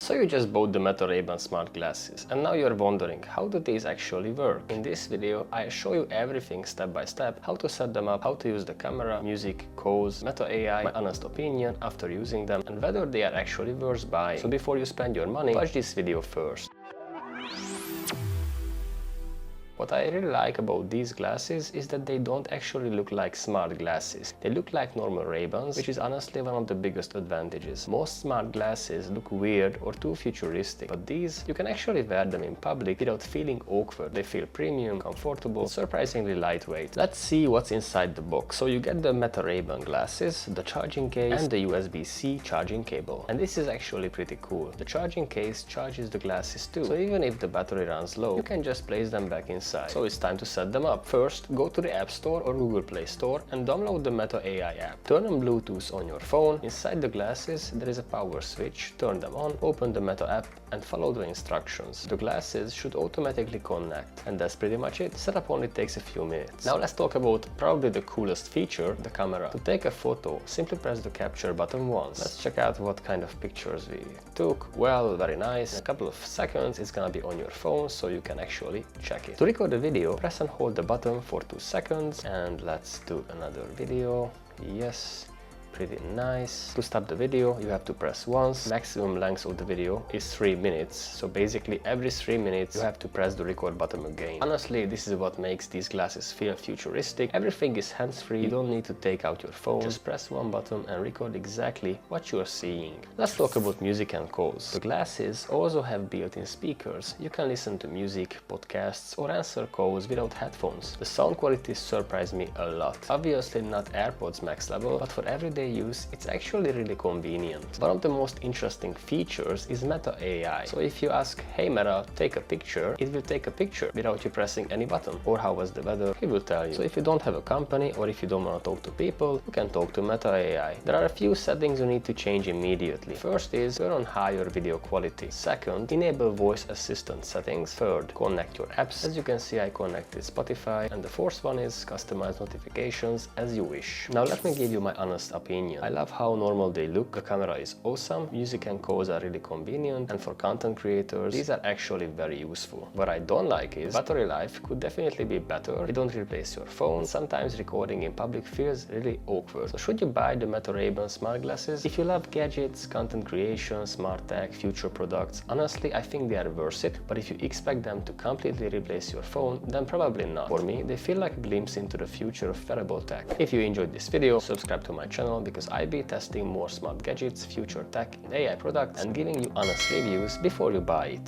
So you just bought the Meta Ray-Ban smart glasses and now you're wondering, how do these actually work? In this video I show you everything step by step, how to set them up, how to use the camera, music, calls, Meta AI, my honest opinion after using them, and whether they are actually worth buying. So before you spend your money, watch this video first. What I really like about these glasses is that they don't actually look like smart glasses. They look like normal Ray-Bans, which is honestly one of the biggest advantages. Most smart glasses look weird or too futuristic, but these, you can actually wear them in public without feeling awkward. They feel premium, comfortable, and surprisingly lightweight. Let's see what's inside the box. So you get the Meta Ray-Ban glasses, the charging case, and the USB-C charging cable. And this is actually pretty cool. The charging case charges the glasses too, so even if the battery runs low, you can just place them back inside. So it's time to set them up. First, go to the App Store or Google Play Store and download the Meta AI app. Turn on Bluetooth on your phone. Inside the glasses there is a power switch. Turn them on, open the Meta app and follow the instructions. The glasses should automatically connect, and that's pretty much it. Setup only takes a few minutes. Now let's talk about probably the coolest feature, the camera. To take a photo, simply press the capture button once. Let's check out what kind of pictures we took. Well, very nice. In a couple of seconds it's gonna be on your phone so you can actually check it. To record the video, press and hold the button for 2 seconds, and let's do another video. Yes, pretty nice. To stop the video you have to press once. Maximum length of the video is 3 minutes, so basically every 3 minutes you have to press the record button again. Honestly, this is what makes these glasses feel futuristic. Everything is hands-free, you don't need to take out your phone, just press one button and record exactly what you are seeing. Let's talk about music and calls. The glasses also have built-in speakers. You can listen to music, podcasts or answer calls without headphones. The sound quality surprised me a lot. Obviously not AirPods Max level, but for everyday use it's actually really convenient. One of the most interesting features is Meta AI. So if you ask, hey Meta, take a picture, it will take a picture without you pressing any button. Or how was the weather, it will tell you. So if you don't have a company or if you don't want to talk to people, you can talk to Meta AI. There are a few settings you need to change immediately. First is turn on higher video quality. Second, enable voice assistant settings. Third, connect your apps. As you can see, I connected Spotify. And the fourth one is customize notifications as you wish. Now let me give you my honest opinion. I love how normal they look. The camera is awesome, music and calls are really convenient, and for content creators these are actually very useful. What I don't like is battery life could definitely be better. They don't replace your phone. Sometimes recording in public feels really awkward. So should you buy the Meta Ray-Ban smart glasses? If you love gadgets, content creation, smart tech, future products, honestly I think they are worth it, but if you expect them to completely replace your phone, then probably not. For me, they feel like a glimpse into the future of wearable tech. If you enjoyed this video, subscribe to my channel because I'll be testing more smart gadgets, future tech and AI products and giving you honest reviews before you buy it.